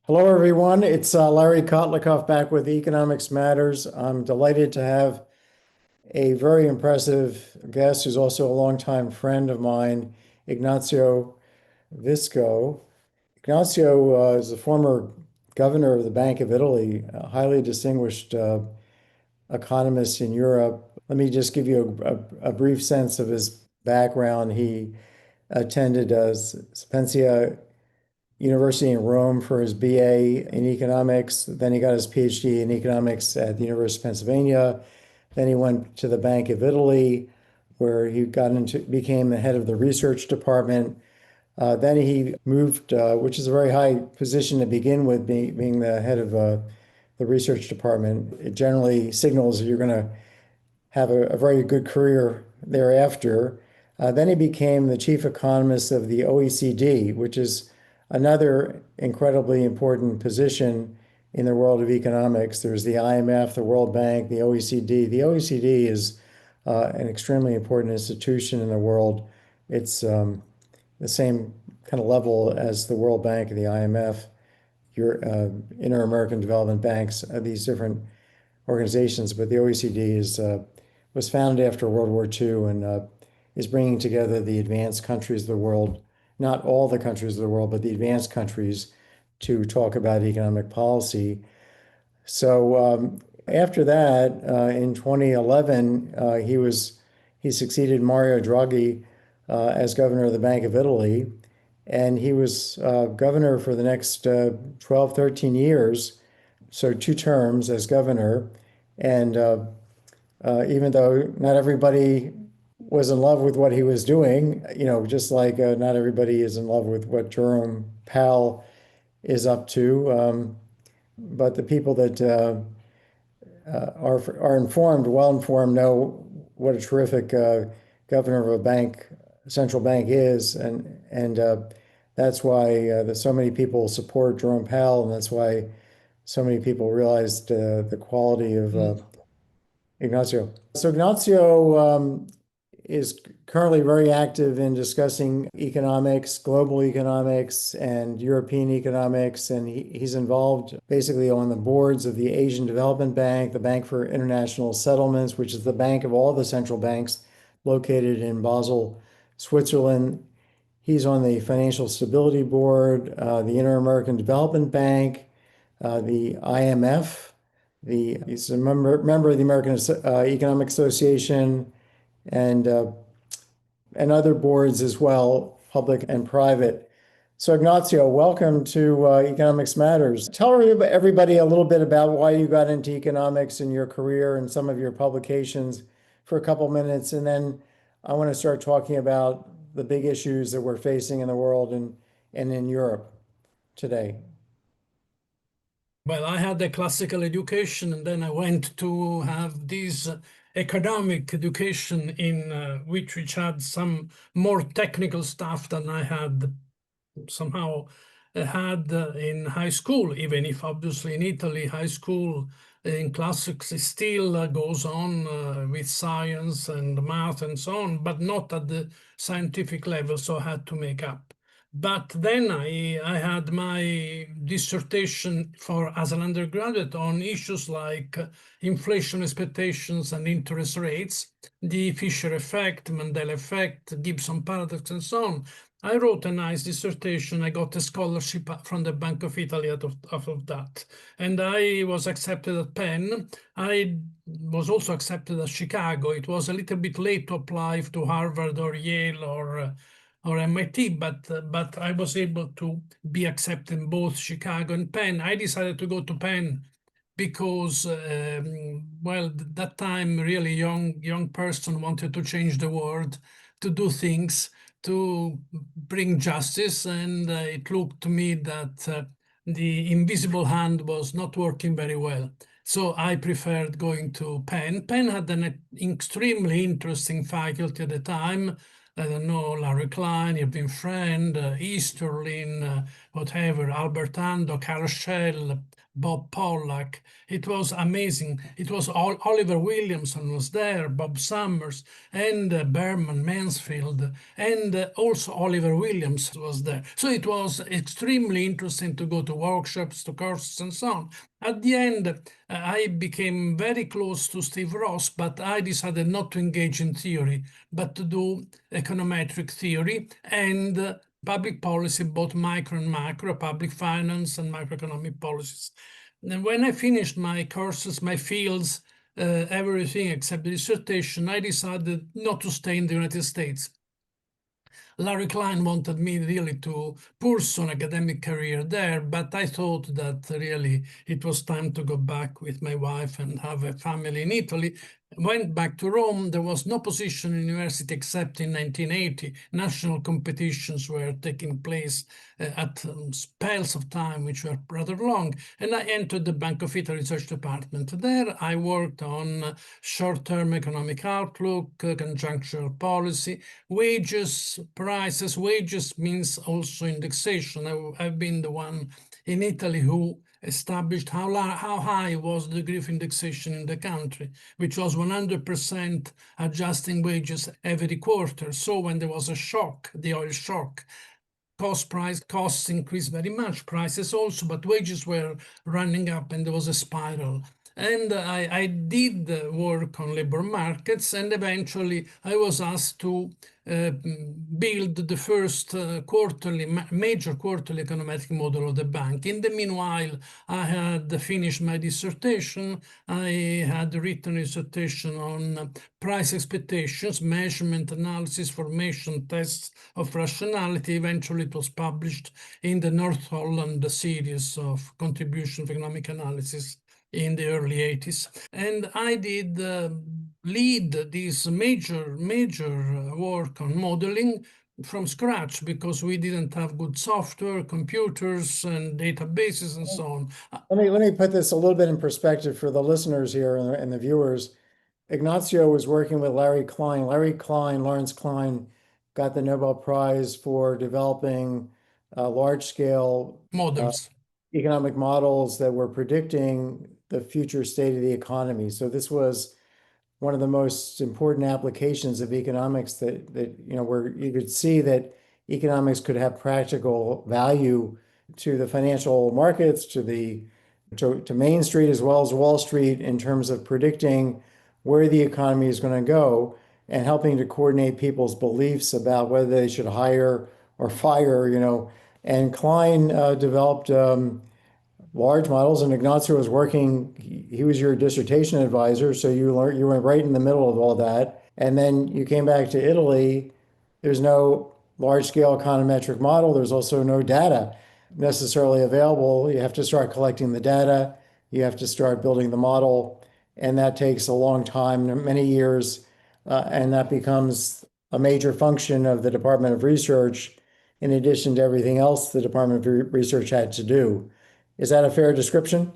Hello, everyone. It's Larry Kotlikoff back with Economics Matters. I'm delighted to have a very impressive guest who's also a longtime friend of mine, Ignazio Visco. Ignazio is the former governor of the Bank of Italy, a highly distinguished economist in Europe. Let me just give you a brief sense of his background. He attended Sapienza University in Rome for his BA in economics. Then he got his PhD in economics at the University of Pennsylvania. Then he went to the Bank of Italy, where he became the head of the research department. Then he moved, which is a very high position to begin with, being the head of the research department. It generally signals that you're going to have a very good career thereafter. Then he became the chief economist of the OECD, which is another incredibly important position in the world of economics. There's the IMF, the World Bank, the OECD. The OECD is an extremely important institution in the world. It's the same kind of level as the World Bank and the IMF, Inter-American Development Banks, these different organizations. But the OECD was founded after World War II and is bringing together the advanced countries of the world, not all the countries of the world, but the advanced countries, to talk about economic policy. So after that, in 2011, he succeeded Mario Draghi as governor of the Bank of Italy, and he was governor for the next 12, 13 years, so 2 terms as governor. And even though not everybody was in love with what he was doing, just like not everybody is in love with what Jerome Powell is up to. But the people that are informed, well informed, know what a terrific governor of a bank, central bank is, and that's why there's so many people support Jerome Powell, and that's why so many people realized the quality of Ignazio. So Ignazio is currently very active in discussing economics, global economics, and European economics, and he's involved basically on the boards of the Asian Development Bank, the Bank for International Settlements, which is the bank of all the central banks located in Basel, Switzerland. He's on the Financial Stability Board, the Inter-American Development Bank, the IMF. He's a member of the American Economic Association, and other boards as well, public and private. So Ignazio, welcome to Economics Matters. Tell everybody a little bit about why you got into economics in your career and some of your publications for a couple minutes, and then I want to start talking about the big issues that we're facing in the world and in Europe today. Well, I had a classical education, and then I went to have this economic education in which had some more technical stuff than I had somehow had in high school, even if obviously in Italy, high school in classics still goes on with science and math and so on, but not at the scientific level, so I had to make up. But then I had my dissertation as an undergraduate on issues like inflation expectations and interest rates, the Fisher effect, Mandela effect, Gibson paradox, and so on. I wrote a nice dissertation. I got a scholarship from the Bank of Italy out of that. And I was accepted at Penn. I was also accepted at Chicago. It was a little bit late to apply to Harvard or Yale or MIT, but I was able to be accepted in both Chicago and Penn. I decided to go to Penn because, well, that time really young person wanted to change the world, to do things, to bring justice, and it looked to me that the invisible hand was not working very well. So I preferred going to Penn. Penn had an extremely interesting faculty at the time. I don't know, Larry Klein, Irving Friend, Easterlin, whatever, Albert Ando, Carl Schell, Bob Pollack. It was amazing. It was Oliver Williamson was there, Bob Summers, and Berman Mansfield, and also Oliver Williams was there. So it was extremely interesting to go to workshops, to courses, and so on. At the end, I became very close to Steve Ross, but I decided not to engage in theory, but to do econometric theory and public policy, both micro and macro, public finance and macroeconomic policies. And when I finished my courses, my fields, everything except the dissertation, I decided not to stay in the United States. Larry Klein wanted me really to pursue an academic career there, but I thought that really it was time to go back with my wife and have a family in Italy. Went back to Rome. There was no position in university except in 1980. National competitions were taking place at spells of time, which were rather long. And I entered the Bank of Italy Research Department. There I worked on short-term economic outlook, conjunctural policy, wages, prices. Wages means also indexation. I've been the one in Italy who established how high was the degree of indexation in the country, which was 100% adjusting wages every quarter. So when there was a shock, the oil shock, costs increased very much, prices also, but wages were running up and there was a spiral. And I did work on labor markets, and eventually I was asked to build the first major quarterly econometric model of the bank. In the meanwhile, I had finished my dissertation. I had written a dissertation on price expectations, measurement, analysis, formation, tests of rationality. Eventually, it was published in the North Holland series of contribution of economic analysis in the early 80s. And I did lead this major work on modeling from scratch because we didn't have good software, computers, and databases, and so on. Let me put this a little bit in perspective for the listeners here and the viewers. Ignazio was working with Larry Klein. Lawrence Klein got the Nobel Prize for developing large-scale Models. Economic models that were predicting the future state of the economy. So this was one of the most important applications of economics that where you could see that economics could have practical value to the financial markets, to Main Street as well as Wall Street in terms of predicting where the economy is going to go and helping to coordinate people's beliefs about whether they should hire or fire, And Klein developed large models, and Ignazio was working, he was your dissertation advisor, so you went right in the middle of all that. And then you came back to Italy. There's no large-scale econometric model. There's also no data necessarily available. You have to start collecting the data. You have to start building the model, and that takes a long time, many years, and that becomes a major function of the Department of Research, in addition to everything else the Department of Research had to do. Is that a fair description?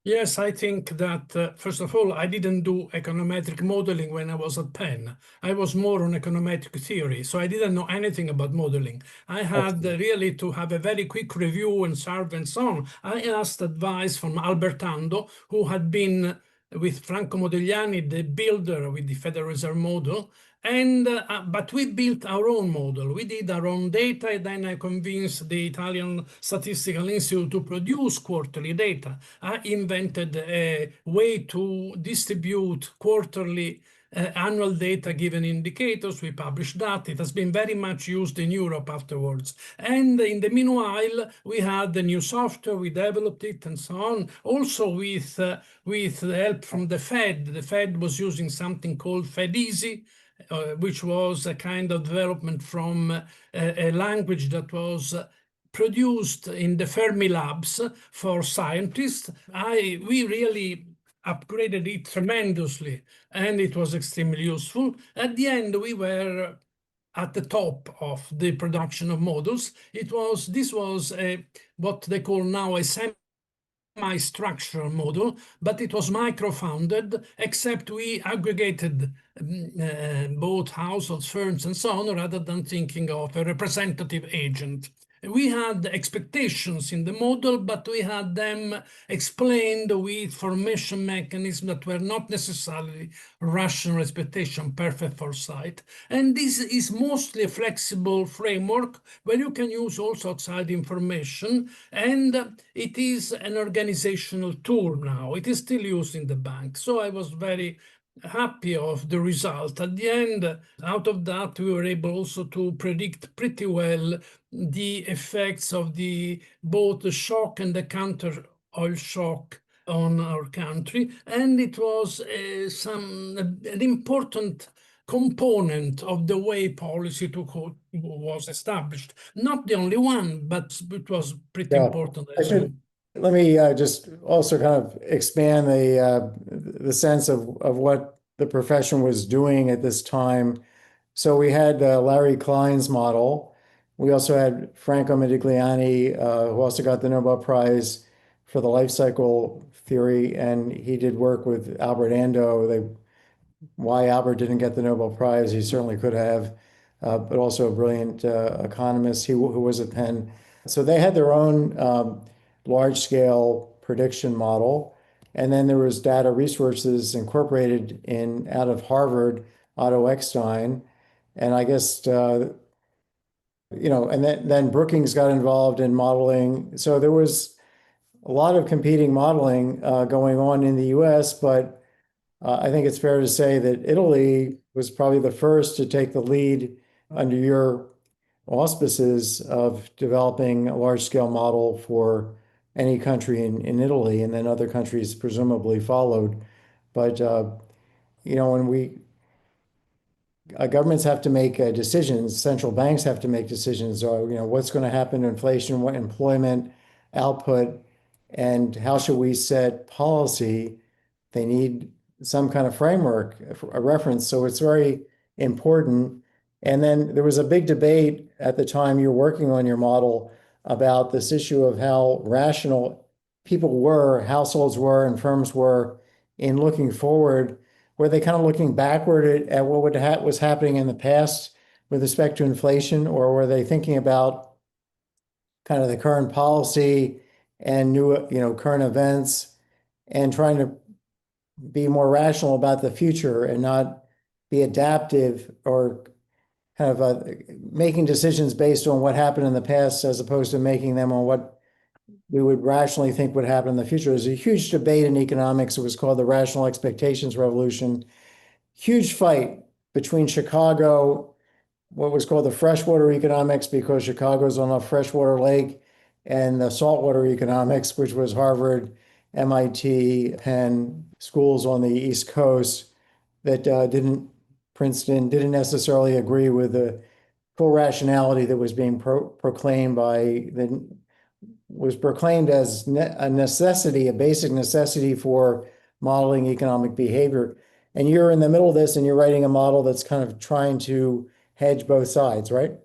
Yes, I think that, first of all, I didn't do econometric modeling when I was at Penn. I was more on econometric theory, so I didn't know anything about modeling. I had really to have a very quick review and serve and so on. I asked advice from Albertando, who had been with Franco Modigliani, the builder with the Federal Reserve model, but we built our own model. We did our own data, and then I convinced the Italian Statistical Institute to produce quarterly data. I invented a way to distribute quarterly annual data given indicators. We published that. It has been very much used in Europe afterwards. And in the meanwhile, we had the new software, we developed it and so on. Also with the help from the Fed. The Fed was using something called FedEasy, which was a kind of development from a language that was produced in the Fermi labs for scientists. We really upgraded it tremendously, and it was extremely useful. At the end, we were at the top of the production of models. This was what they call now a semi-structural model, but it was micro-founded, except we aggregated both households, firms, and so on, rather than thinking of a representative agent. We had expectations in the model, but we had them explained with formation mechanisms that were not necessarily rational expectation, perfect foresight. And this is mostly a flexible framework where you can use also outside information, and it is an organizational tool now. It is still used in the bank. So I was very happy of the result. At the end, out of that, we were able also to predict pretty well the effects of both the shock and the counter oil shock on our country. And it was an important component of the way policy was established. Not the only one, but it was pretty important. Let me just also kind of expand the sense of what the profession was doing at this time. So we had Larry Klein's model. We also had Franco Modigliani, who also got the Nobel Prize for the life cycle theory, and he did work with Albert Ando. Why Albert didn't get the Nobel Prize, he certainly could have, but also a brilliant economist who was at Penn. So they had their own large-scale prediction model. And then there was Data Resources Incorporated out of Harvard, Otto Eckstein. And I guess, and then Brookings got involved in modeling. So there was a lot of competing modeling going on in the US, but I think it's fair to say that Italy was probably the first to take the lead under your auspices of developing a large-scale model for any country in Italy, and then other countries presumably followed. But when governments have to make decisions, central banks have to make decisions. What's going to happen to inflation, what employment, output, and how should we set policy? They need some kind of framework, a reference. So it's very important. And then there was a big debate at the time you were working on your model about this issue of how rational people were, households were, and firms were in looking forward. Were they kind of looking backward at what was happening in the past with respect to inflation, or were they thinking about kind of the current policy and current events and trying to be more rational about the future and not be adaptive or kind of making decisions based on what happened in the past as opposed to making them on what we would rationally think would happen in the future? There's a huge debate in economics. It was called the Rational Expectations Revolution. Huge fight between Chicago, what was called the freshwater economics, because Chicago's on a freshwater lake, and the saltwater economics, which was Harvard, MIT, Penn, schools on the East Coast that Princeton didn't necessarily agree with the full rationality that was being proclaimed as a necessity, a basic necessity for modeling economic behavior. And you're in the middle of this, and you're writing a model that's kind of trying to hedge both sides, right?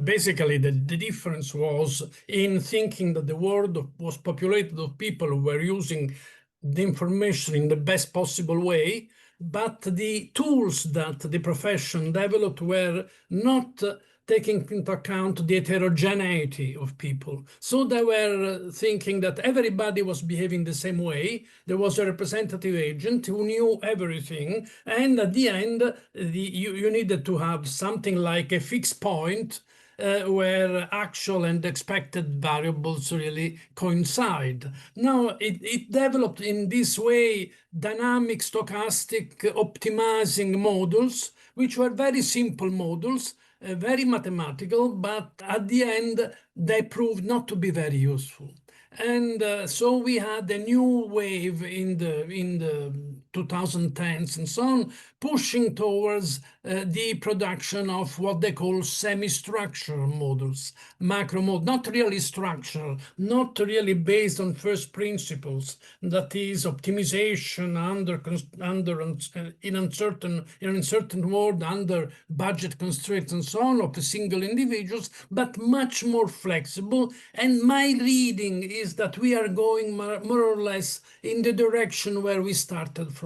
Basically, the difference was in thinking that the world was populated of people who were using the information in the best possible way, but the tools that the profession developed were not taking into account the heterogeneity of people. So they were thinking that everybody was behaving the same way. There was a representative agent who knew everything. And at the end, you needed to have something like a fixed point where actual and expected variables really coincide. Now, it developed in this way dynamic stochastic optimizing models, which were very simple models, very mathematical, but at the end, they proved not to be very useful. And so we had a new wave in the 2010s and so on, pushing towards the production of what they call semi-structural models, macro models, not really structural, not really based on first principles, that is optimization in an uncertain world, under budget constraints and so on, of the single individuals, but much more flexible. And my reading is that we are going more or less in the direction where we started from.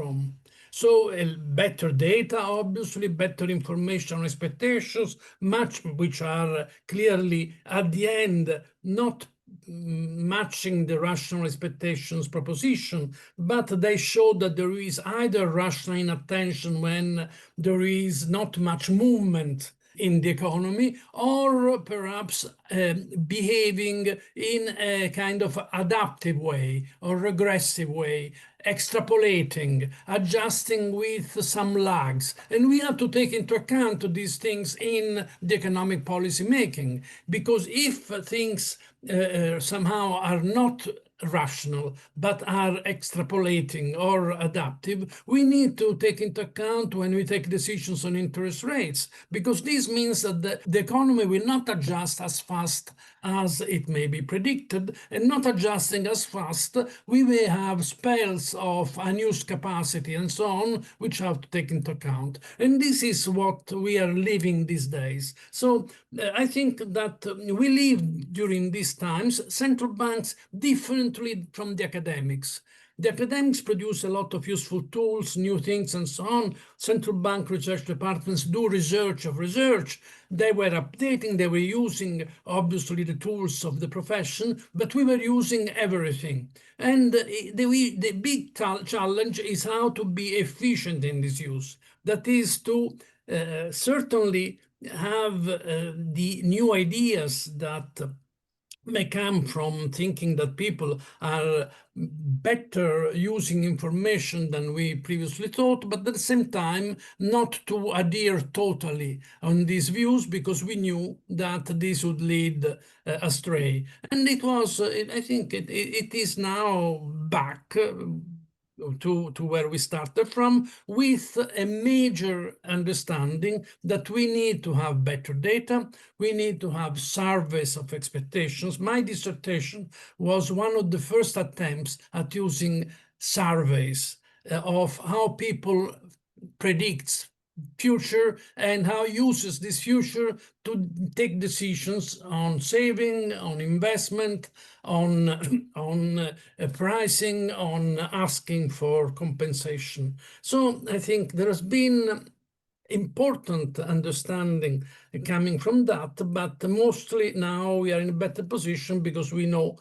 So better data, obviously, better information expectations, much which are clearly at the end not matching the rational expectations proposition, but they show that there is either rational inattention when there is not much movement in the economy, or perhaps behaving in a kind of adaptive way or regressive way, extrapolating, adjusting with some lags. And we have to take into account these things in the economic policy making, because if things somehow are not rational but are extrapolating or adaptive, we need to take into account when we take decisions on interest rates, because this means that the economy will not adjust as fast as it may be predicted, and not adjusting as fast, we may have spells of unused capacity and so on, which have to take into account. And this is what we are living these days. So I think that we live during these times, central banks differently from the academics. The academics produce a lot of useful tools, new things, and so on. Central bank research departments do research of research. They were updating, they were using, obviously, the tools of the profession, but we were using everything. And the big challenge is how to be efficient in this use. That is to certainly have the new ideas that may come from thinking that people are better using information than we previously thought, but at the same time not to adhere totally on these views, because we knew that this would lead astray. And it was, I think it is now back to where we started from, with a major understanding that we need to have better data, we need to have surveys of expectations. My dissertation was one of the first attempts at using surveys of how people predicts future and how uses this future to take decisions on saving, on investment, on pricing, on asking for compensation. So I think there has been important understanding coming from that, but mostly now we are in a better position because we know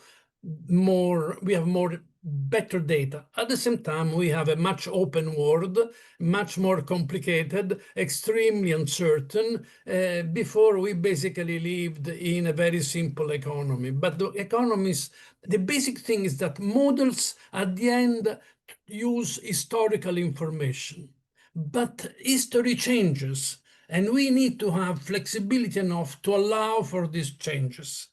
more, we have more better data. At the same time, we have a much open world, much more complicated, extremely uncertain. Before, we basically lived in a very simple economy. But the economies, the basic thing is that models at the end use historical information. But history changes, and we need to have flexibility enough to allow for these changes.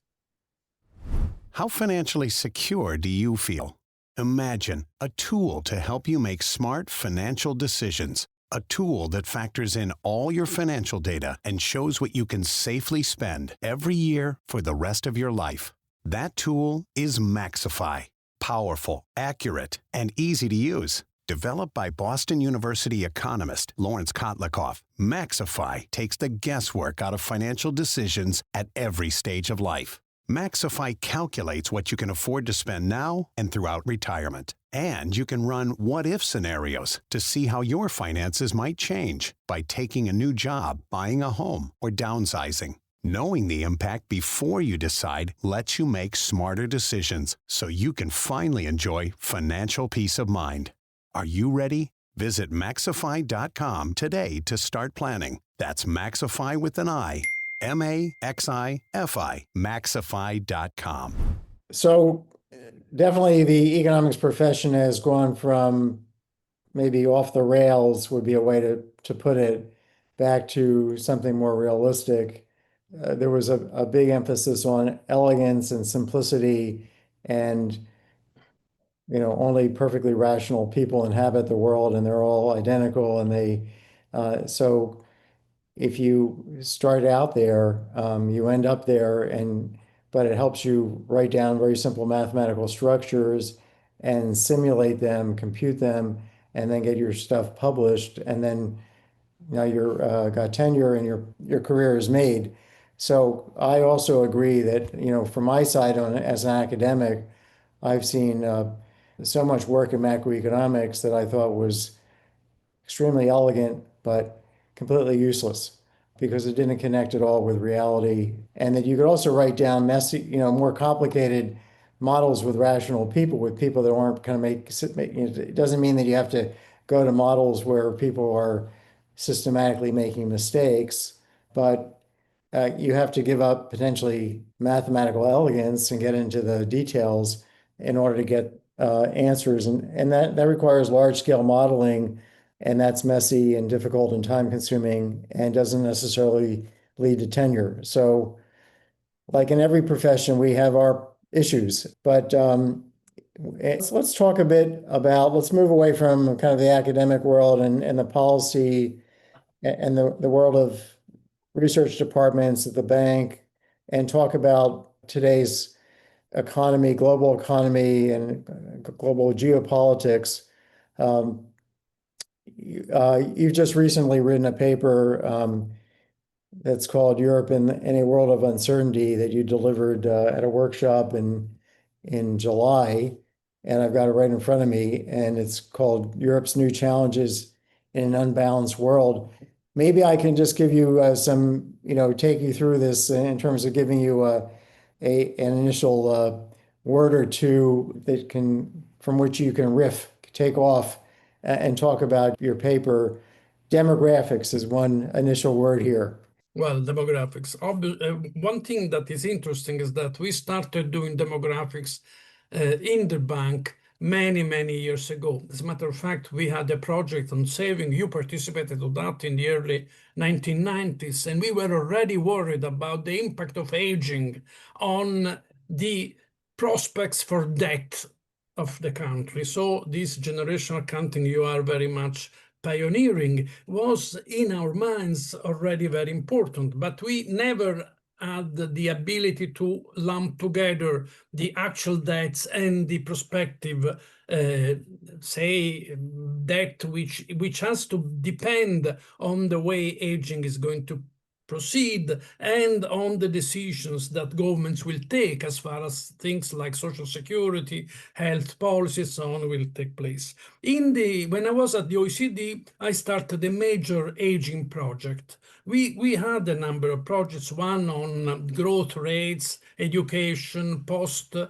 How financially secure do you feel? Imagine a tool to help you make smart financial decisions. A tool that factors in all your financial data and shows what you can safely spend every year for the rest of your life. That tool is Maxify. Powerful, accurate, and easy to use. Developed by Boston University economist Lawrence Kotlikoff, Maxify takes the guesswork out of financial decisions at every stage of life. Maxify calculates what you can afford to spend now and throughout retirement. And you can run what-if scenarios to see how your finances might change by taking a new job, buying a home, or downsizing. Knowing the impact before you decide lets you make smarter decisions so you can finally enjoy financial peace of mind. Are you ready? Visit Maxify.com today to start planning. That's Maxify with an I. Maxify, Maxify.com. So definitely the economics profession has gone from maybe off the rails, would be a way to put it, back to something more realistic. There was a big emphasis on elegance and simplicity, and only perfectly rational people inhabit the world, and they're all identical. And so if you start out there, you end up there, but it helps you write down very simple mathematical structures and simulate them, compute them, and then get your stuff published. And then now you're got tenure and your career is made. So I also agree that, from my side as an academic, I've seen so much work in macroeconomics that I thought was extremely elegant, but completely useless because it didn't connect at all with reality. And that you could also write down messy, more complicated models with rational people, with people that aren't kind of it doesn't mean that you have to go to models where people are systematically making mistakes, but you have to give up potentially mathematical elegance and get into the details in order to get answers. And that requires large scale modeling, and that's messy and difficult and time consuming and doesn't necessarily lead to tenure. So, like in every profession, we have our issues, but let's talk a bit about, let's move away from kind of the academic world and the policy and the world of research departments at the bank and talk about today's economy, global economy, and global geopolitics. You've just recently written a paper that's called Europe in a World of Uncertainty that you delivered at a workshop in July. And I've got it right in front of me, and it's called Europe's New Challenges in an Unbalanced World. Maybe I can just give you take you through this in terms of giving you an initial word or two from which you can take off and talk about your paper. Demographics is one initial word here. Well, demographics. One thing that is interesting is that we started doing demographics in the bank many, many years ago. As a matter of fact, we had a project on saving. You participated in that in the early 1990s, and we were already worried about the impact of aging on the prospects for debt of the country. So this generational accounting you are very much pioneering was in our minds already very important, but we never had the ability to lump together the actual debts and the prospective, debt, which has to depend on the way aging is going to proceed and on the decisions that governments will take as far as things like social security, health policies, so on will take place. When I was at the OECD, I started a major aging project. We had a number of projects, one on growth rates, education, after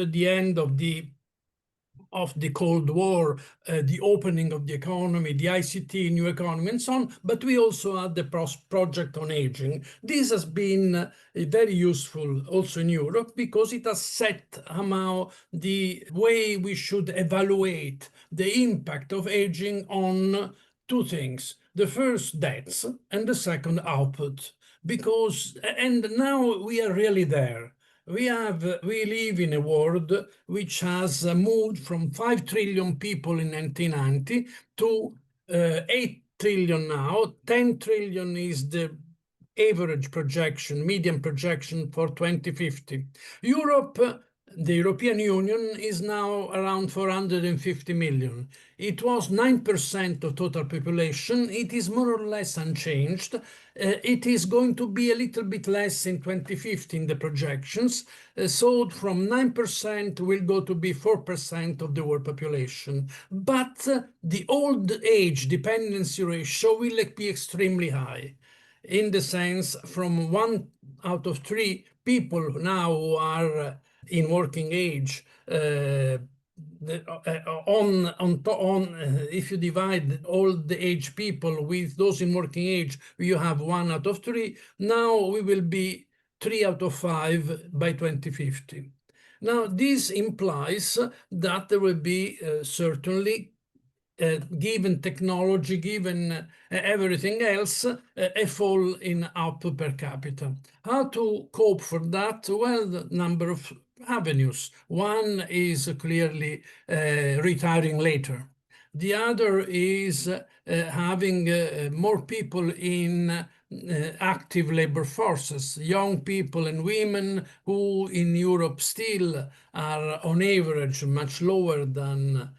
the end of the Cold War, the opening of the economy, the ICT, new economy, and so on. But we also had the project on aging. This has been very useful also in Europe because it has set somehow the way we should evaluate the impact of aging on two things. The first, debts, and the second, output. And now we are really there. We live in a world which has moved from 5 trillion people in 1990 to 8 trillion now. 10 trillion is the average projection, median projection for 2050. Europe, the European Union, is now around 450 million. It was 9% of total population. It is more or less unchanged. It is going to be a little bit less in 2050 in the projections. So from 9% will go to be 4% of the world population. But the old age dependency ratio will be extremely high, in the sense from 1 out of 3 people now who are in working age, if you divide all the age people with those in working age, you have 1 out of 3. Now we will be 3 out of 5 by 2050. Now this implies that there will be certainly, given technology, given everything else, a fall in output per capita. How to cope for that? Well, the number of avenues. One is clearly retiring later. The other is having more people in active labor forces, young people and women who in Europe still are on average much lower than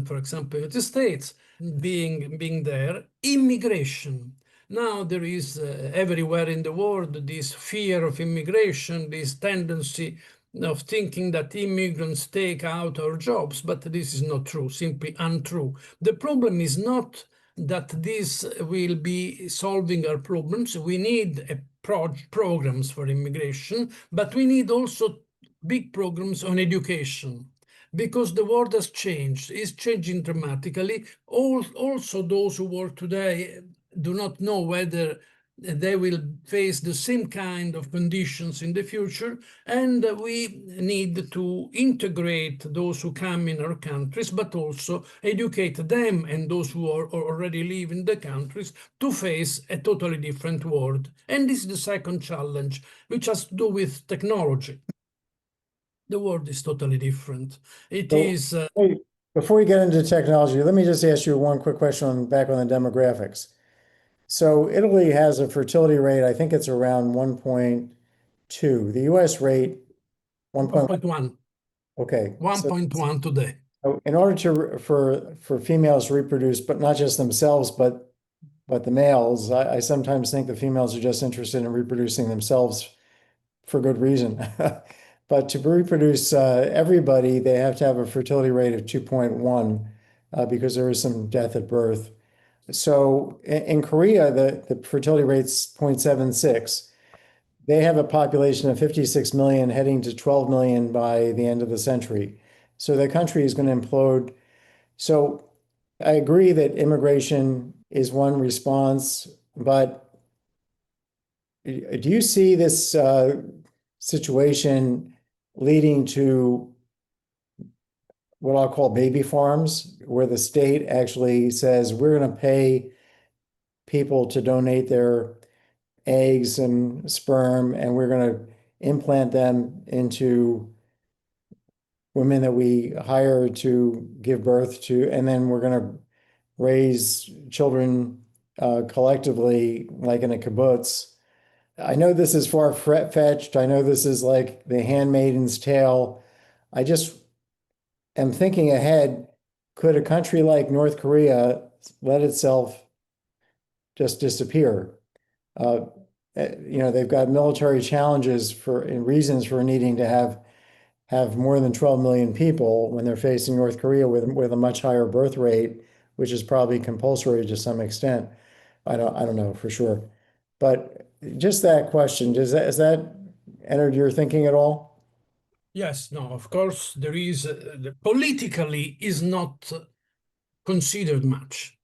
for example, the United States, being there. Immigration. Now there is everywhere in the world this fear of immigration, this tendency of thinking that immigrants take out our jobs, but this is not true, simply untrue. The problem is not that this will be solving our problems. We need programs for immigration, but we need also big programs on education, because the world has changed, is changing dramatically. Also, those who work today do not know whether they will face the same kind of conditions in the future, and we need to integrate those who come in our countries, but also educate them and those who are already live in the countries to face a totally different world. And this is the second challenge, which has to do with technology. The world is totally different. It So, is. wait, before we get into technology, let me just ask you one quick question back on the demographics. So Italy has a fertility rate, I think it's around 1.2. The US rate, 1.1. 1.1. Okay. 1.1 today. So in order for females to reproduce, but not just themselves, but the males, I sometimes think the females are just interested in reproducing themselves for good reason. But to reproduce everybody, they have to have a fertility rate of 2.1 because there is some death at birth. So in Korea, the fertility rate's 0.76. They have a population of 56 million heading to 12 million by the end of the century. So the country is going to implode. So I agree that immigration is one response, but do you see this situation leading to what I'll call baby farms, where the state actually says, we're going to pay people to donate their eggs and sperm, and we're going to implant them into women that we hire to give birth to, and then we're going to raise children collectively, like in a kibbutz. I know this is far-fetched. I know this is like the handmaiden's tale. I just am thinking ahead. Could a country like North Korea let itself just disappear? They've got military challenges and reasons for needing to have more than 12 million people when they're facing North Korea with a much higher birth rate, which is probably compulsory to some extent. I don't know for sure. But just that question, has that entered your thinking at all? Yes, no, of course, there is, politically is not considered much.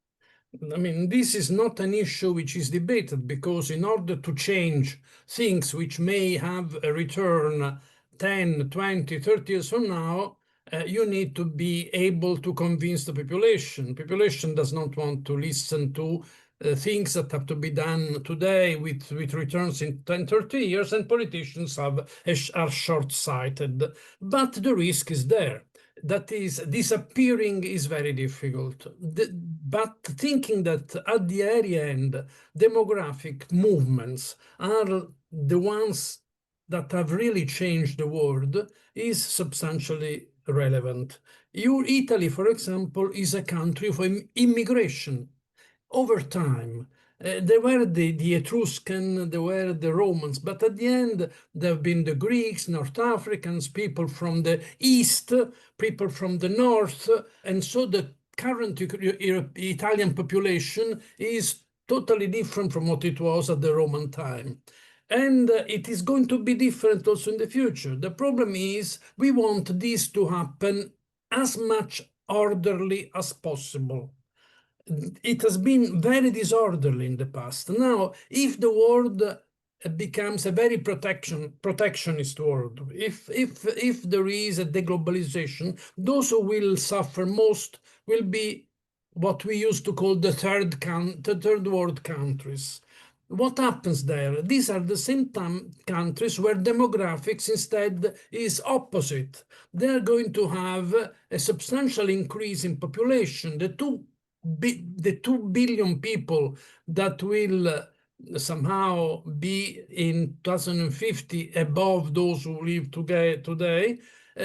I mean, this is not an issue which is debated, because in order to change things which may have a return 10, 20, 30 years from now, you need to be able to convince the population. Population does not want to listen to things that have to be done today with returns in 10, 30 years, and politicians are short-sighted. But the risk is there. That is, disappearing is very difficult. But thinking that at the very end, demographic movements are the ones that have really changed the world is substantially relevant. Italy, for example, is a country of immigration. Over time, there were the Etruscan, there were the Romans, but at the end, there have been the Greeks, North Africans, people from the East, people from the North, and so the current Italian population is totally different from what it was at the Roman time. And it is going to be different also in the future. The problem is we want this to happen as much orderly as possible. It has been very disorderly in the past. Now, if the world becomes a very protectionist world, if there is a deglobalization, those who will suffer most will be what we used to call the third world countries. What happens there? These are the same countries where demographics instead is opposite. They're going to have a substantial increase in population. The 2 billion people that will somehow be in 2050 above those who live today,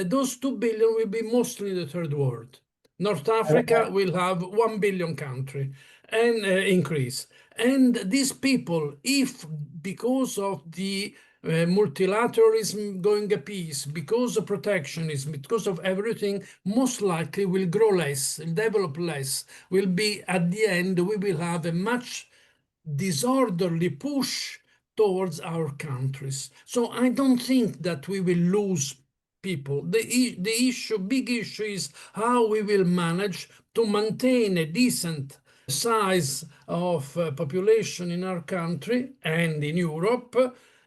those 2 billion will be mostly the third world. North Africa will have 1 billion country and increase. And these people, if because of the multilateralism going apiece, because of protectionism, because of everything, most likely will grow less, will develop less, will be, at the end, we will have a much disorderly push towards our countries. So I don't think that we will lose people. The big issue is how we will manage to maintain a decent size of population in our country and in Europe,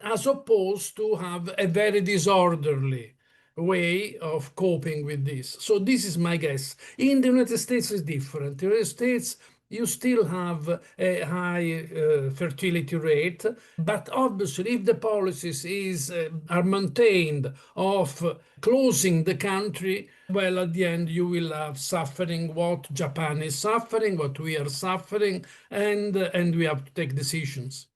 as opposed to have a very disorderly way of coping with this. So this is my guess. In the United States, it's different. In the United States, you still have a high fertility rate, but obviously if the policies are maintained of closing the country, well, at the end you will have suffering what Japan is suffering, what we are suffering, and we have to take decisions.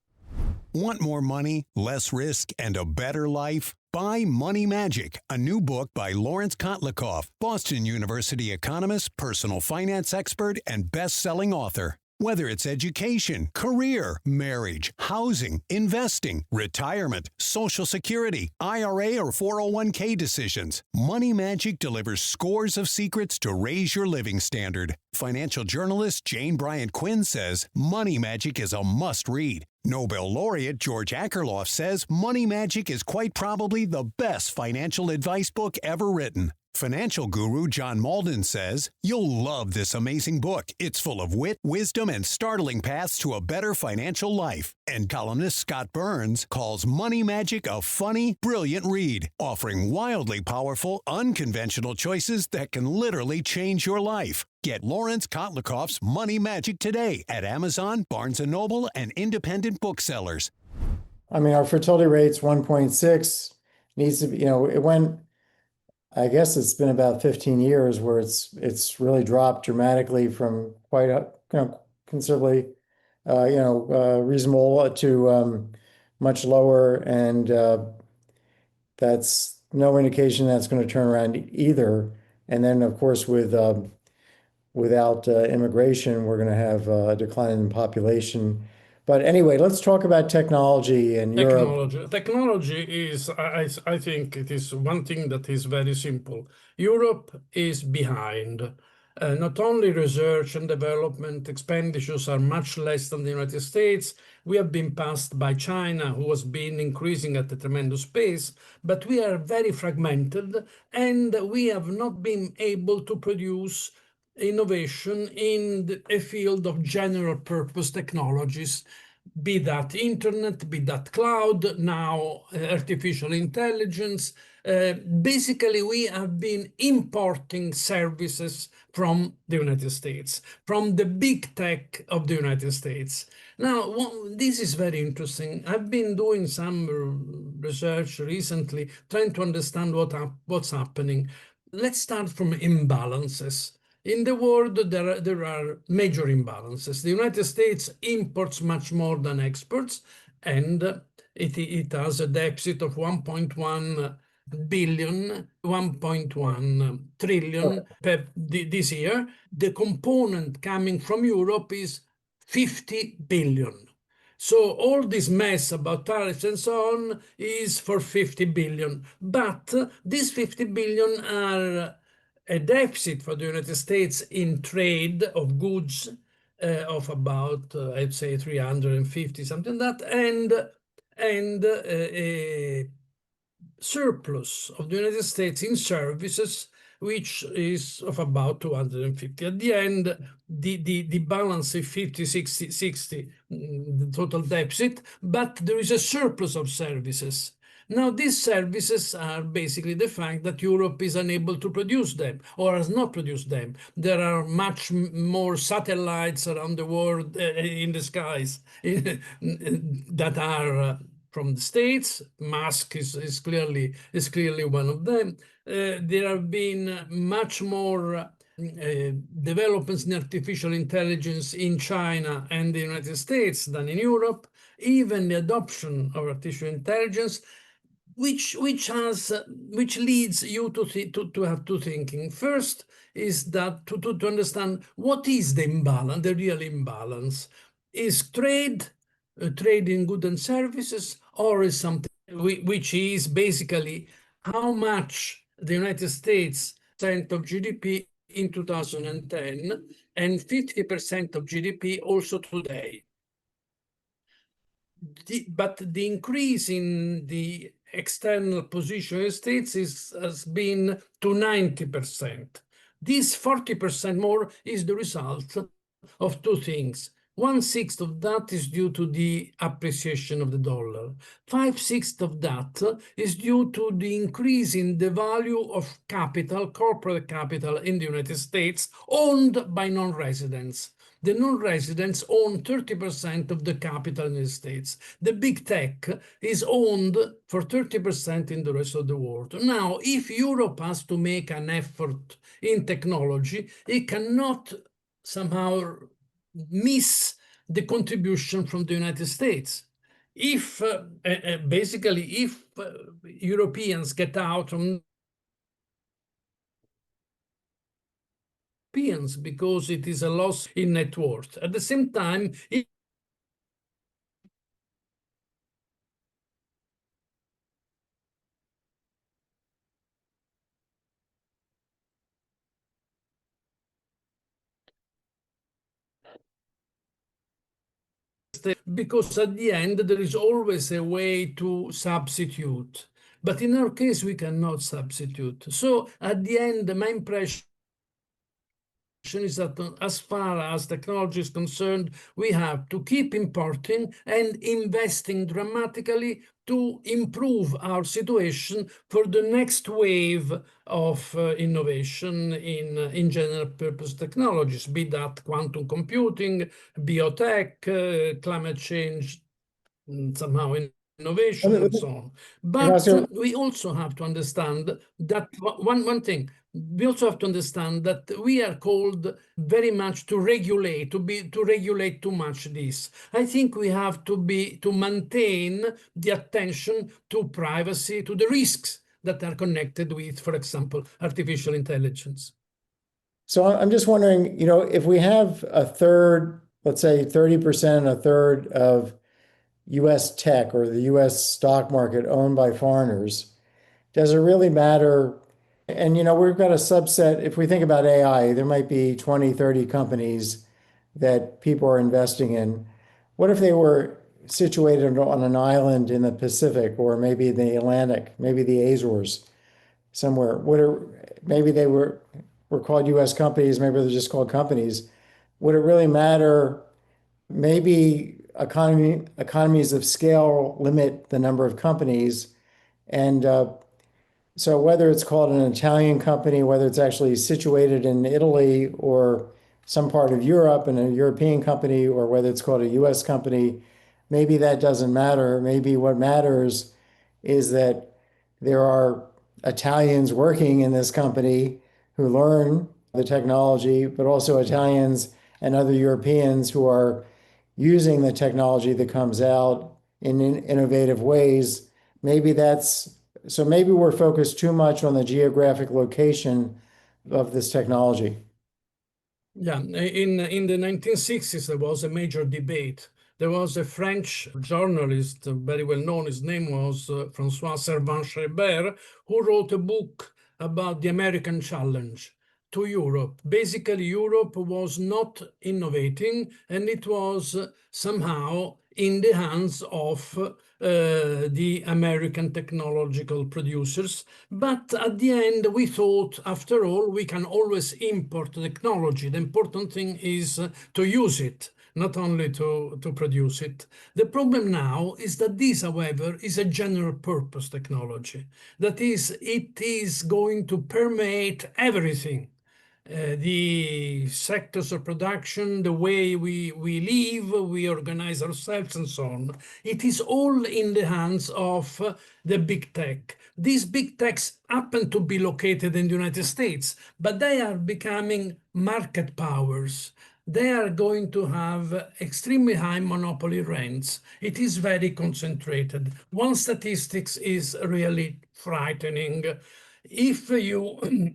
Want more money, less risk, and a better life? Buy Money Magic, a new book by Lawrence Kotlikoff, Boston University economist, personal finance expert, and best-selling author. Whether it's education, career, marriage, housing, investing, retirement, Social Security, IRA, or 401k decisions, Money Magic delivers scores of secrets to raise your living standard. Financial journalist Jane Bryant Quinn says Money Magic is a must-read. Nobel laureate George Akerlof says Money Magic is quite probably the best financial advice book ever written. Financial guru John Malden says, you'll love this amazing book. It's full of wit, wisdom, and startling paths to a better financial life. And columnist Scott Burns calls Money Magic a funny, brilliant read, offering wildly powerful, unconventional choices that can literally change your life. Get Lawrence Kotlikoff's Money Magic today at Amazon, Barnes & Noble, and independent booksellers. I mean, our fertility rate's 1.6, needs to be, it went, I guess it's been about 15 years where it's really dropped dramatically from quite considerably, reasonable to much lower, and that's no indication that's going to turn around either. And then, of course, without immigration, we're going to have a decline in population. But anyway, let's talk about technology and Europe. Technology is, I think it is one thing that is very simple. Europe is behind. Not only research and development expenditures are much less than the United States. We have been passed by China, who has been increasing at a tremendous pace, but we are very fragmented, and we have not been able to produce innovation in a field of general purpose technologies, be that internet, be that cloud, now artificial intelligence. Basically, we have been importing services from the United States, from the big tech of the United States. Now, this is very interesting. I've been doing some research recently, trying to understand what's happening. Let's start from imbalances. In the world, there are major imbalances. The United States imports much more than exports, and it has a deficit of 1.1 trillion this year. The component coming from Europe is 50 billion. So all this mess about tariffs and so on is for 50 billion. But these 50 billion are a deficit for the United States in trade of goods of about, I'd say, 350, something like that, and a surplus of the United States in services, which is of about 250. At the end, the balance is 50, 60, the total deficit, but there is a surplus of services. Now, these services are basically the fact that Europe is unable to produce them or has not produced them. There are much more satellites around the world in the skies that are from the States. Musk is clearly one of them. There have been much more developments in artificial intelligence in China and the United States than in Europe. Even the adoption of artificial intelligence, which leads you to have two thinking. First is that to understand what is the imbalance, the real imbalance. Is trade in goods and services, or is something which is basically how much the United States percent of GDP in 2010 and 50% of GDP also today. But the increase in the external position of the states has been to 90%. This 40% more is the result of two things. 1/6 of that is due to the appreciation of the dollar. 5/6 of that is due to the increase in the value of capital, corporate capital in the United States, owned by non-residents. The non-residents own 30% of the capital in the States. The big tech is owned for 30% in the rest of the world. Now, if Europe has to make an effort in technology, it cannot somehow miss the contribution from the United States. If basically, if Europeans get out from because it is a loss in net worth. At the same time, because at the end there is always a way to substitute. But in our case, we cannot substitute. So at the end, my impression is that as far as technology is concerned, we have to keep importing and investing dramatically to improve our situation for the next wave of innovation in general purpose technologies, be that quantum computing, biotech, climate change, somehow innovation, and so on. But we also have to understand that one thing, we also have to understand that we are called very much to regulate, to regulate too much this. I think we have to maintain the attention to privacy, to the risks that are connected with, for example, artificial intelligence. So I'm just wondering, if we have a third, let's say 30%, a third of US tech or the US stock market owned by foreigners, does it really matter? And, we've got a subset. If we think about AI, there might be 20, 30 companies that people are investing in. What if they were situated on an island in the Pacific or maybe the Atlantic, maybe the Azores, somewhere? Maybe they were called US companies, maybe they're just called companies. Would it really matter? Maybe economies of scale limit the number of companies. And so whether it's called an Italian company, whether it's actually situated in Italy or some part of Europe and a European company, or whether it's called a US company, maybe that doesn't matter. Maybe what matters is that there are Italians working in this company who learn the technology, but also Italians and other Europeans who are using the technology that comes out in innovative ways. Maybe we're focused too much on the geographic location of this technology. Yeah, in the 1960s, there was a major debate. There was a French journalist, very well known, his name was François Servan-Schreiber, who wrote a book about the American challenge to Europe. Basically, Europe was not innovating, and it was somehow in the hands of the American technological producers. But at the end, we thought, after all, we can always import technology. The important thing is to use it, not only to produce it. The problem now is that this, however, is a general purpose technology. That is, it is going to permeate everything. The sectors of production, the way we live, we organize ourselves, and so on. It is all in the hands of the big tech. These big techs happen to be located in the United States, but they are becoming market powers. They are going to have extremely high monopoly rents. It is very concentrated. One statistics is really frightening. If you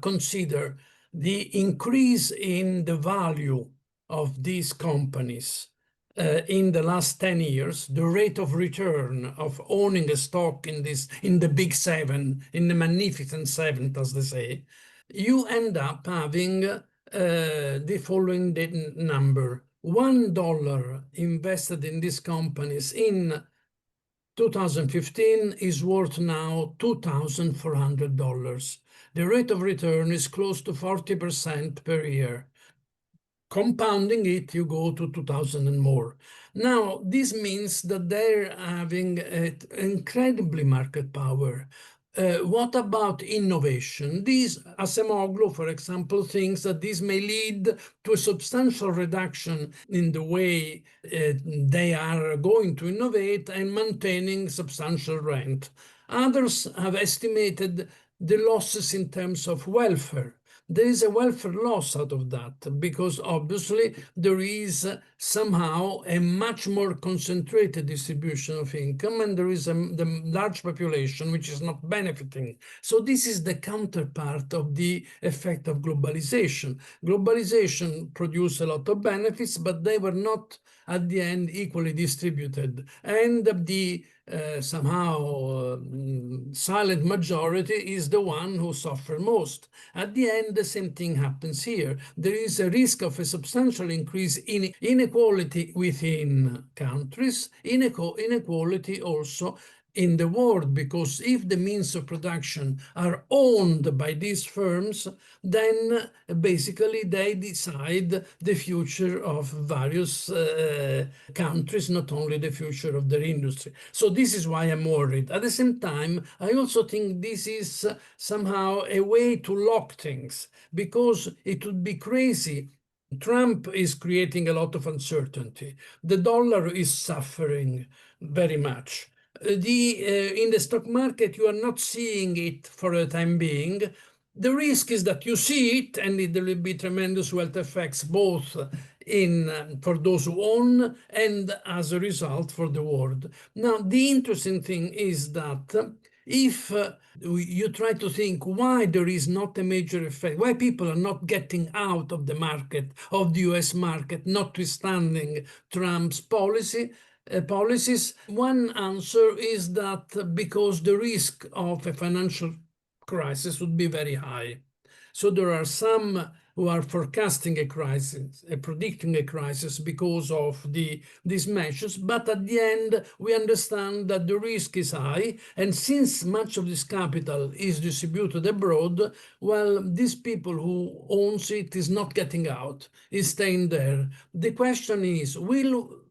consider the increase in the value of these companies in the last 10 years, the rate of return of owning a stock in the big seven, in the magnificent seven, as they say, you end up having the following number. $1 invested in these companies in 2015 is worth now $2,400. The rate of return is close to 40% per year. Compounding it, you go to 2,000 and more. Now, this means that they're having incredibly market power. What about innovation? These, Acemoglu, for example, thinks that this may lead to a substantial reduction in the way they are going to innovate and maintaining substantial rent. Others have estimated the losses in terms of welfare. There is a welfare loss out of that because obviously there is somehow a much more concentrated distribution of income, and there is the large population which is not benefiting. So this is the counterpart of the effect of globalization. Globalization produced a lot of benefits, but they were not at the end equally distributed. And the somehow silent majority is the one who suffer most. At the end, the same thing happens here. There is a risk of a substantial increase in inequality within countries, inequality also in the world, because if the means of production are owned by these firms, then basically they decide the future of various countries, not only the future of their industry. So this is why I'm worried. At the same time, I also think this is somehow a way to lock things, because it would be crazy. Trump is creating a lot of uncertainty. The dollar is suffering very much. In the stock market, you are not seeing it for the time being. The risk is that you see it, and there will be tremendous wealth effects, both for those who own and as a result for the world. Now, the interesting thing is that if you try to think why there is not a major effect, why people are not getting out of the market, of the US market, notwithstanding Trump's policies, one answer is that because the risk of a financial crisis would be very high. So there are some who are forecasting a crisis, predicting a crisis because of these measures. But at the end, we understand that the risk is high. And since much of this capital is distributed abroad, well, these people who owns it is not getting out, is staying there. The question is, will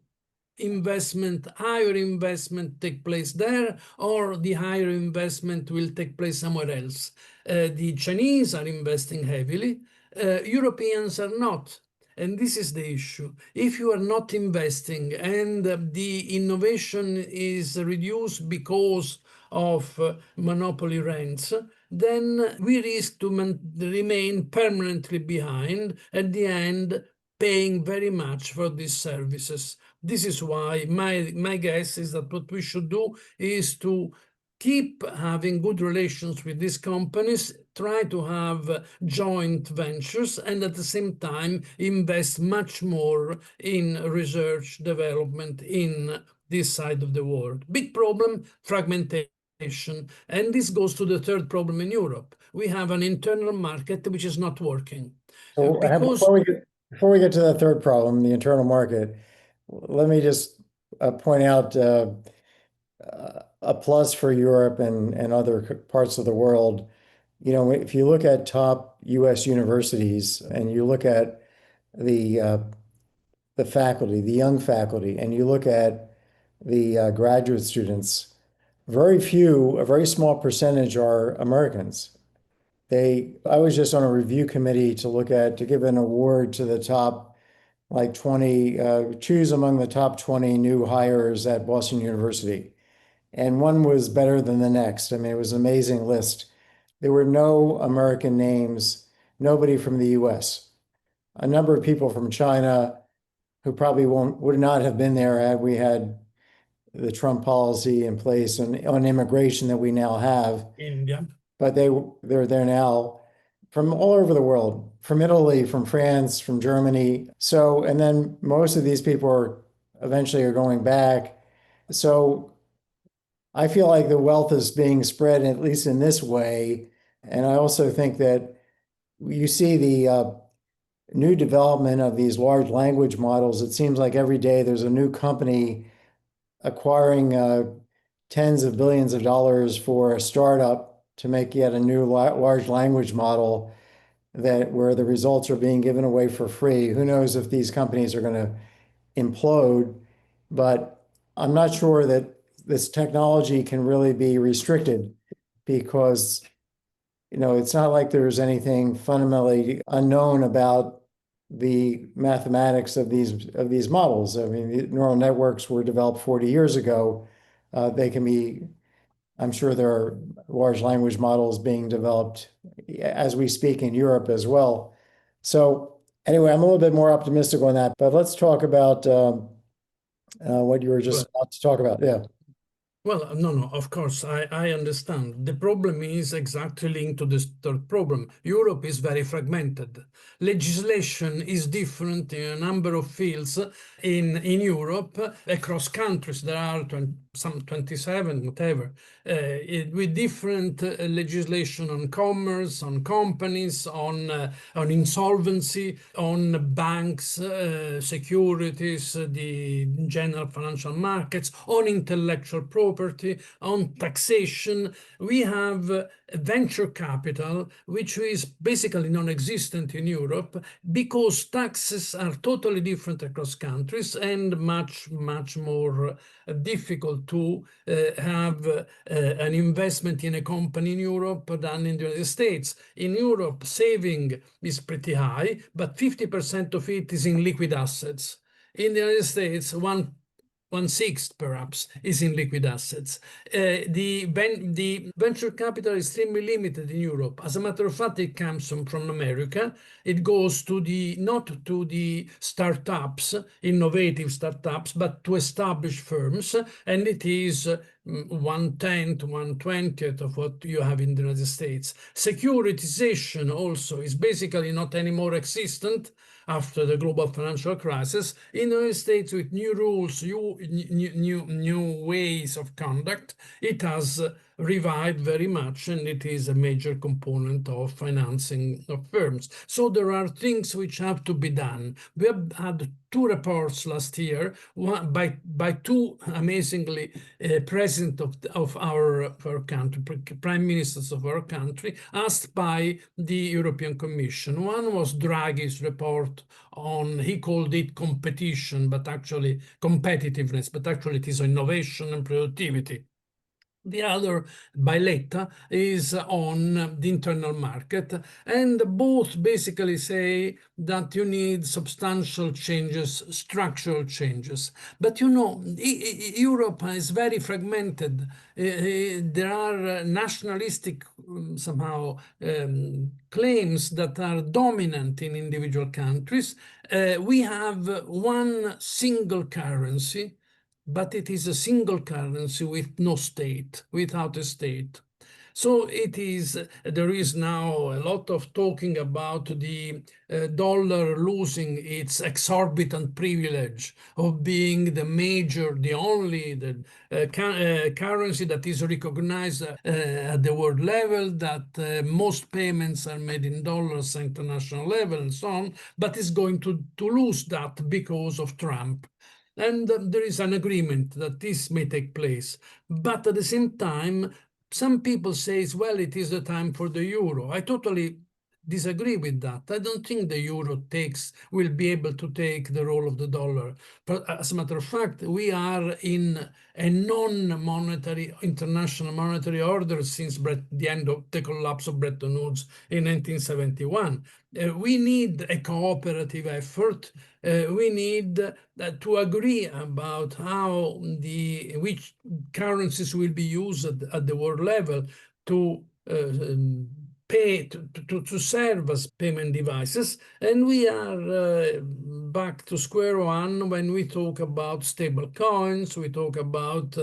higher investment take place there, or the higher investment will take place somewhere else? The Chinese are investing heavily, Europeans are not. And this is the issue. If you are not investing and the innovation is reduced because of monopoly rents, then we risk to remain permanently behind, at the end paying very much for these services. This is why my guess is that what we should do is to keep having good relations with these companies, try to have joint ventures, and at the same time invest much more in research development in this side of the world. Big problem, fragmentation. And this goes to the third problem in Europe. We have an internal market which is not working. So before we get to the third problem, the internal market, let me just point out a plus for Europe and other parts of the world. You know, if you look at top U.S. universities and you look at the faculty, the young faculty, and you look at the graduate students, a very small percentage are Americans. I was just on a review committee to give an award to the top, like 20, choose among the top 20 new hires at Boston University. And one was better than the next. I mean, it was an amazing list. There were no American names, nobody from the US. A number of people from China who probably would not have been there had we had the Trump policy in place on immigration that we now have. India. But they're there now from all over the world, from Italy, from France, from Germany. So, and then most of these people are eventually are going back. So I feel like the wealth is being spread, at least in this way. And I also think that you see the new development of these large language models. It seems like every day there's a new company acquiring tens of billions of dollars for a startup to make yet a new large language model where the results are being given away for free. Who knows if these companies are going to implode, but I'm not sure that this technology can really be restricted because it's not like there's anything fundamentally unknown about the mathematics of these models. I mean, the neural networks were developed 40 years ago. They can be, I'm sure there are large language models being developed as we speak in Europe as well. So anyway, I'm a little bit more optimistic on that, but let's talk about what you were just about to talk about. Yeah. Well, no, of course, I understand. The problem is exactly linked to this third problem. Europe is very fragmented. Legislation is different in a number of fields in Europe across countries. There are some 27, whatever, with different legislation on commerce, on companies, on insolvency, on banks, securities, the general financial markets, on intellectual property, on taxation. We have venture capital, which is basically non-existent in Europe because taxes are totally different across countries and much, much more difficult to have an investment in a company in Europe than in the United States. In Europe, saving is pretty high, but 50% of it is in liquid assets. In the United States, one-sixth perhaps is in liquid assets. The venture capital is extremely limited in Europe. As a matter of fact, it comes from America. It goes to not to the startups, innovative startups, but to established firms, and it is 1/10, 1/20 of what you have in the United States. Securitization also is basically not anymore existent after the global financial crisis. In the United States, with new rules, new ways of conduct, it has revived very much, and it is a major component of financing of firms. So there are things which have to be done. We have had two reports last year, one by two amazingly president of our country, prime ministers of our country, asked by the European Commission. One was Draghi's report on, he called it competition, but actually competitiveness, but actually it is innovation and productivity. The other, by Letta, is on the internal market, and both basically say that you need substantial changes, structural changes. But Europe is very fragmented. There are nationalistic somehow claims that are dominant in individual countries. We have one single currency, but it is a single currency with no state, without a state. So there is now a lot of talking about the dollar losing its exorbitant privilege of being the only currency that is recognized at the world level, that most payments are made in dollars at international level and so on, but is going to lose that because of Trump. And there is an agreement that this may take place. But at the same time, some people say, well, it is the time for the euro. I totally disagree with that. I don't think the euro will be able to take the role of the dollar. But as a matter of fact, we are in a non-monetary international monetary order since the end of the collapse of Bretton Woods in 1971. We need a cooperative effort. We need to agree about which currencies will be used at the world level to to serve as payment devices, and we are back to square one when we talk about stable coins. We talk about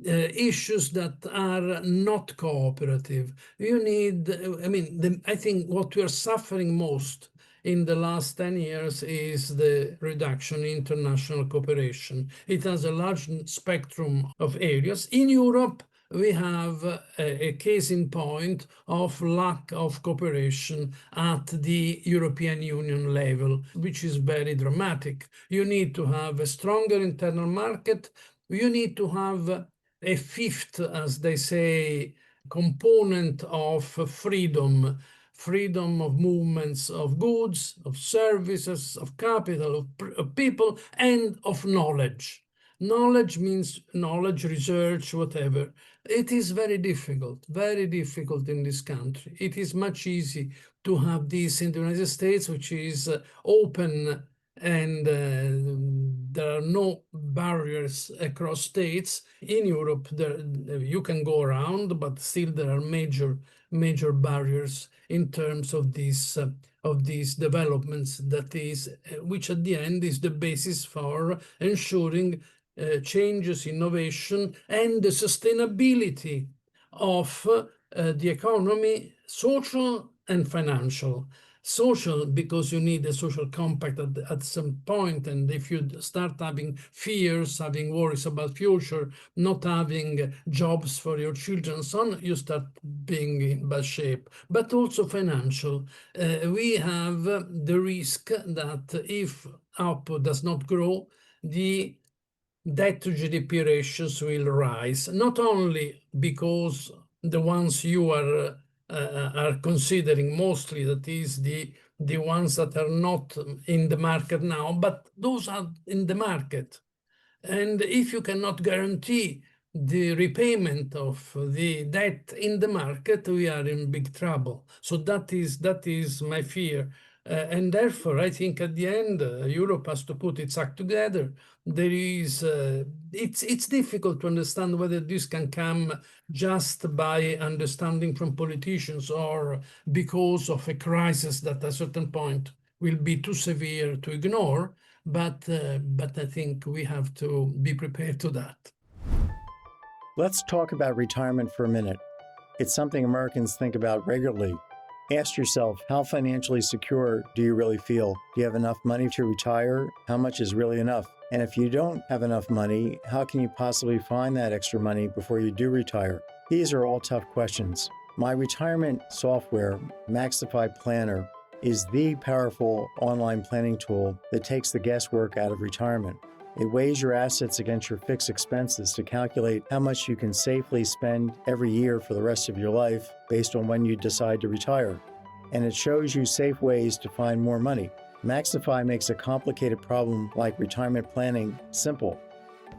issues that are not cooperative. I think what we are suffering most in the last 10 years is the reduction in international cooperation. It has a large spectrum of areas. In Europe, we have a case in point of lack of cooperation at the European Union level, which is very dramatic. You need to have a stronger internal market. You need to have a fifth, as they say, component of freedom of movements of goods, of services, of capital, of people, and of knowledge. Knowledge means knowledge, research, whatever. It is very difficult in this country. It is much easier to have this in the United States, which is open and there are no barriers across states. In Europe, you can go around, but still there are major barriers in terms of these developments. That is, which at the end is the basis for ensuring changes, innovation, and the sustainability of the economy, social and financial. Social, because you need a social compact at some point, and if you start having fears, having worries about future, not having jobs for your children, so on, you start being in bad shape. But also financial. We have the risk that if output does not grow, the debt to GDP ratios will rise, not only because the ones you are considering mostly, that is the ones that are not in the market now, but those are in the market. And if you cannot guarantee the repayment of the debt in the market, we are in big trouble. So that is my fear. And therefore, I think at the end, Europe has to put its act together. There is, it's difficult to understand whether this can come just by understanding from politicians or because of a crisis that at a certain point will be too severe to ignore. But I think we have to be prepared to that. Let's talk about retirement for a minute. It's something Americans think about regularly. Ask yourself, how financially secure do you really feel? Do you have enough money to retire? How much is really enough? And if you don't have enough money, how can you possibly find that extra money before you do retire? These are all tough questions. My retirement software, Maxify Planner, is the powerful online planning tool that takes the guesswork out of retirement. It weighs your assets against your fixed expenses to calculate how much you can safely spend every year for the rest of your life based on when you decide to retire. And it shows you safe ways to find more money. Maxify makes a complicated problem like retirement planning simple.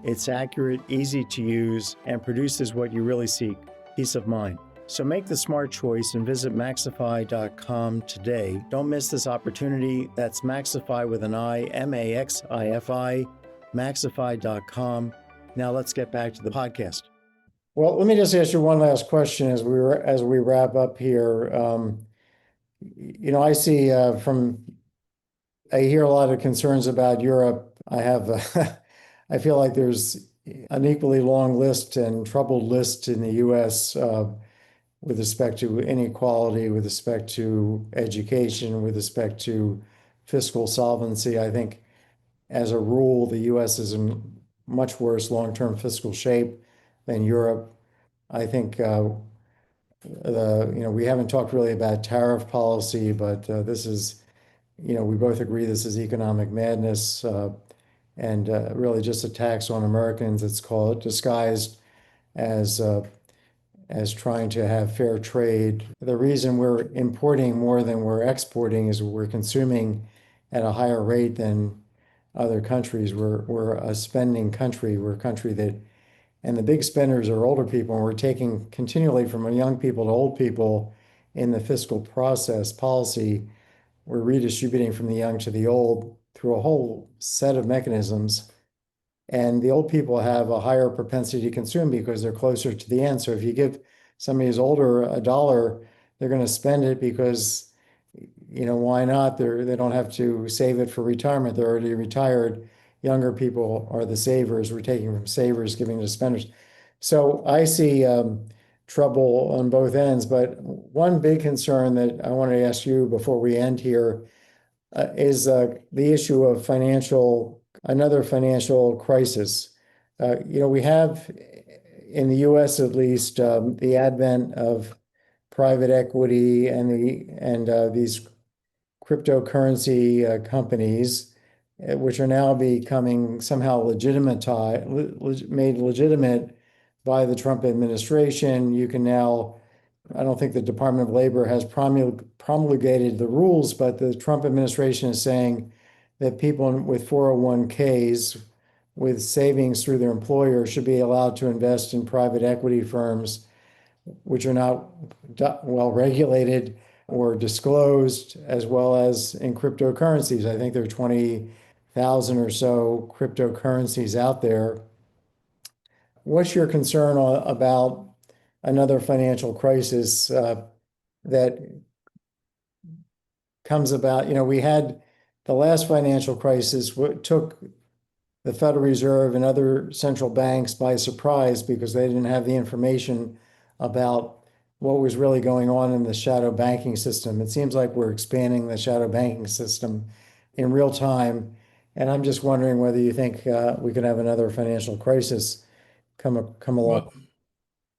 It's accurate, easy to use, and produces what you really seek, peace of mind. So make the smart choice and visit Maxify.com today. Don't miss this opportunity. That's Maxify with an I, M-A-X-I-F-I, Maxify.com. Now let's get back to the podcast. Well, let me just ask you one last question as we wrap up here. I see I hear a lot of concerns about Europe. I feel like there's an equally long list and troubled list in the U.S. With respect to inequality, with respect to education, with respect to fiscal solvency. I think as a rule, the U.S. is in much worse long-term fiscal shape than Europe. I think we haven't talked really about tariff policy, but this is, we both agree this is economic madness and really just a tax on Americans. It's called disguised as trying to have fair trade. The reason we're importing more than we're exporting is we're consuming at a higher rate than other countries. We're a spending country. We're a country and the big spenders are older people, and we're taking continually from young people to old people in the fiscal process policy. We're redistributing from the young to the old through a whole set of mechanisms. And the old people have a higher propensity to consume because they're closer to the end. So if you give somebody who's older $1, they're going to spend it because, why not? They don't have to save it for retirement. They're already retired. Younger people are the savers. We're taking from savers, giving to spenders. So I see trouble on both ends. But one big concern that I wanted to ask you before we end here, the issue of another financial crisis. We have in the U.S. at least the advent of private equity and these cryptocurrency companies, which are now becoming somehow made legitimate by the Trump administration. You can now, I don't think the Department of Labor has promulgated the rules, but the Trump administration is saying that people with 401ks with savings through their employer should be allowed to invest in private equity firms, which are not well regulated or disclosed, as well as in cryptocurrencies. I think there are 20,000 or so cryptocurrencies out there. What's your concern about another financial crisis that comes about? We had the last financial crisis took the Federal Reserve and other central banks by surprise because they didn't have the information about what was really going on in the shadow banking system. It seems like we're expanding the shadow banking system in real time. And I'm just wondering whether you think we could have another financial crisis come along. Well,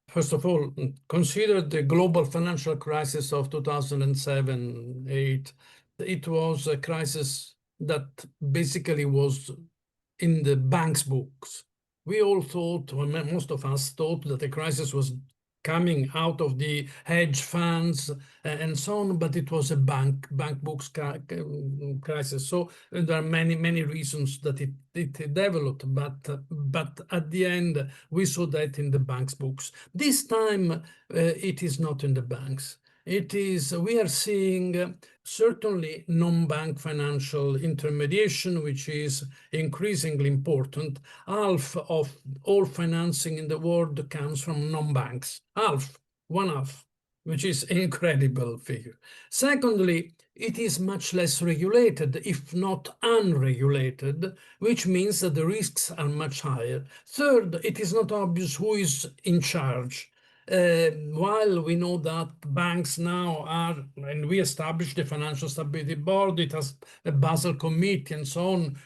first of all, consider the global financial crisis of 2007-8. It was a crisis that basically was in the bank's books. We all thought, or most of us thought, that the crisis was coming out of the hedge funds and so on, but it was a bank books crisis. So there are many reasons that it developed, but at the end we saw that in the bank's books. This time it is not in the banks. We are seeing certainly non-bank financial intermediation, which is increasingly important. Half of all financing in the world comes from non-banks. One half, which is an incredible figure. Secondly, it is much less regulated, if not unregulated, which means that the risks are much higher. Third, it is not obvious who is in charge. While we know that banks now are, and we established the Financial Stability Board, it has a Basel Committee and so on.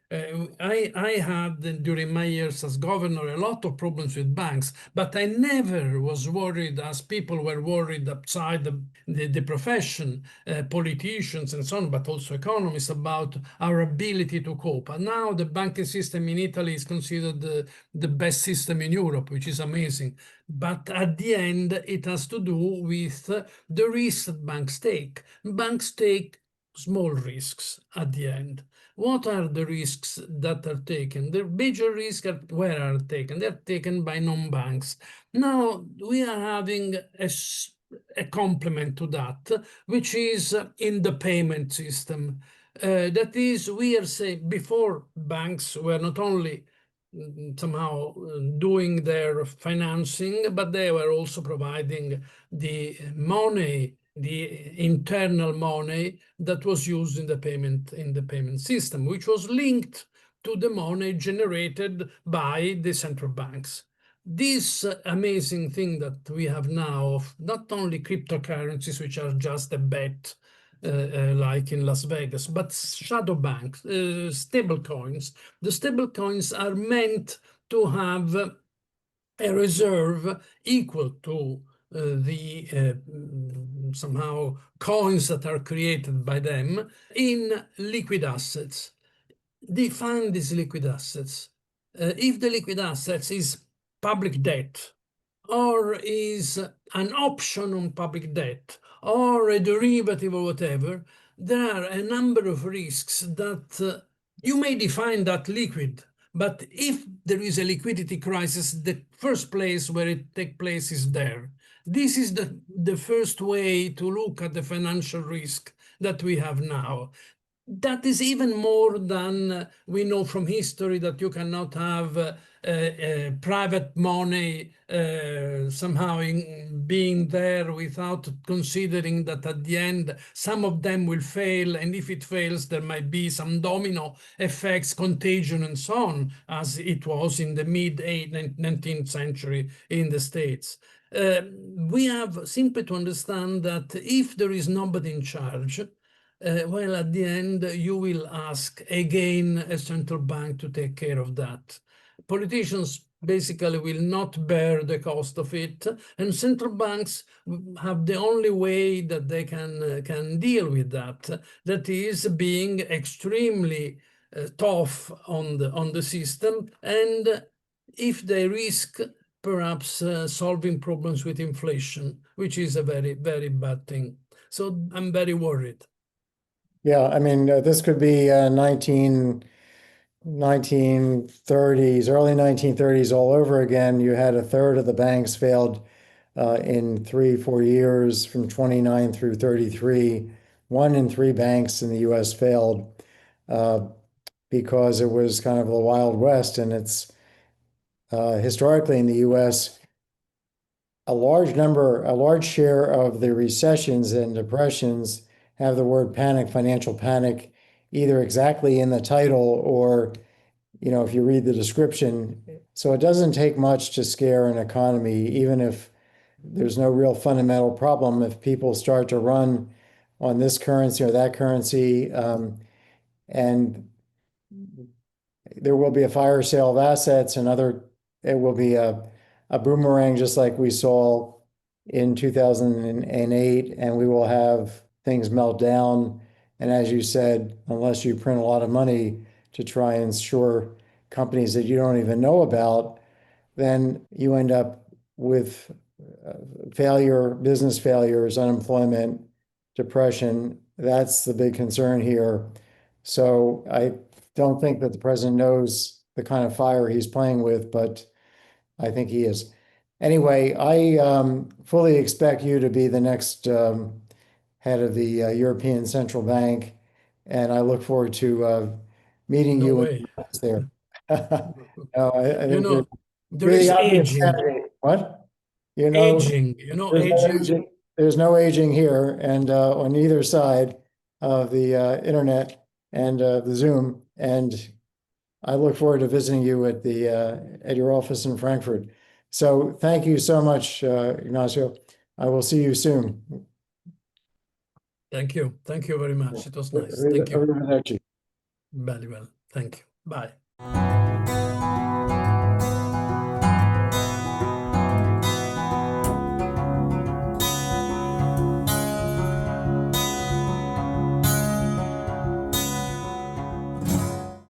I had, during my years as governor, a lot of problems with banks, but I never was worried as people were worried outside the profession, politicians and so on, but also economists, about our ability to cope. And now the banking system in Italy is considered the best system in Europe, which is amazing. But at the end, it has to do with the risks that banks take. Banks take small risks at the end. What are the risks that are taken? The major risks where are taken? They're taken by non-banks. Now we are having a complement to that, which is in the payment system. That is, we are saying before, banks were not only somehow doing their financing, but they were also providing the money, the internal money that was used in the payment system, which was linked to the money generated by the central banks. This amazing thing that we have now of not only cryptocurrencies, which are just a bet, like in Las Vegas, but shadow banks, stable coins. The stable coins are meant to have a reserve equal to the somehow coins that are created by them in liquid assets. Define these liquid assets. If the liquid assets is public debt, or is an option on public debt, or a derivative or whatever, there are a number of risks that you may define that liquid, but if there is a liquidity crisis, the first place where it takes place is there. This is the first way to look at the financial risk that we have now. That is even more than we know from history, that you cannot have private money somehow being there without considering that at the end some of them will fail, and if it fails there might be some domino effects, contagion and so on, as it was in the mid-19th century in the States. We have simply to understand that if there is nobody in charge, well, at the end, you will ask again a central bank to take care of that. Politicians basically will not bear the cost of it, and central banks have the only way that they can deal with that. That is being extremely tough on the system, and if they risk perhaps solving problems with inflation, which is a very, very bad thing. So I'm very worried. Yeah, I mean, this could be 1930s, early 1930s all over again. You had a third of the banks failed in 3, 4 years from 29 through 33. 1 in 3 banks in the US failed because it was kind of the Wild West. And it's historically in the US, a large share of the recessions and depressions have the word panic, financial panic, either exactly in the title or, if you read the description. So it doesn't take much to scare an economy, even if there's no real fundamental problem. If people start to run on this currency or that currency, and there will be a fire sale of assets and it will be a boomerang, just like we saw in 2008, and we will have things melt down. And as you said, unless you print a lot of money to try and insure companies that you don't even know about, then you end up with business failures, unemployment, depression. That's the big concern here. So I don't think that the president knows the kind of fire he's playing with, but I think he is. Anyway, I fully expect you to be the next head of the European Central Bank, and I look forward to meeting No you way. there. No, I think There you're is the obvious aging. candidate. What? Aging, aging. There's no aging here, and on either side of the internet and the Zoom. And I look forward to visiting you at your office in Frankfurt. So thank you so much, Ignazio. I will see you soon. Thank you. Thank you very much. It was nice. Thank you. Arrivederci. Very well. Thank you. Bye.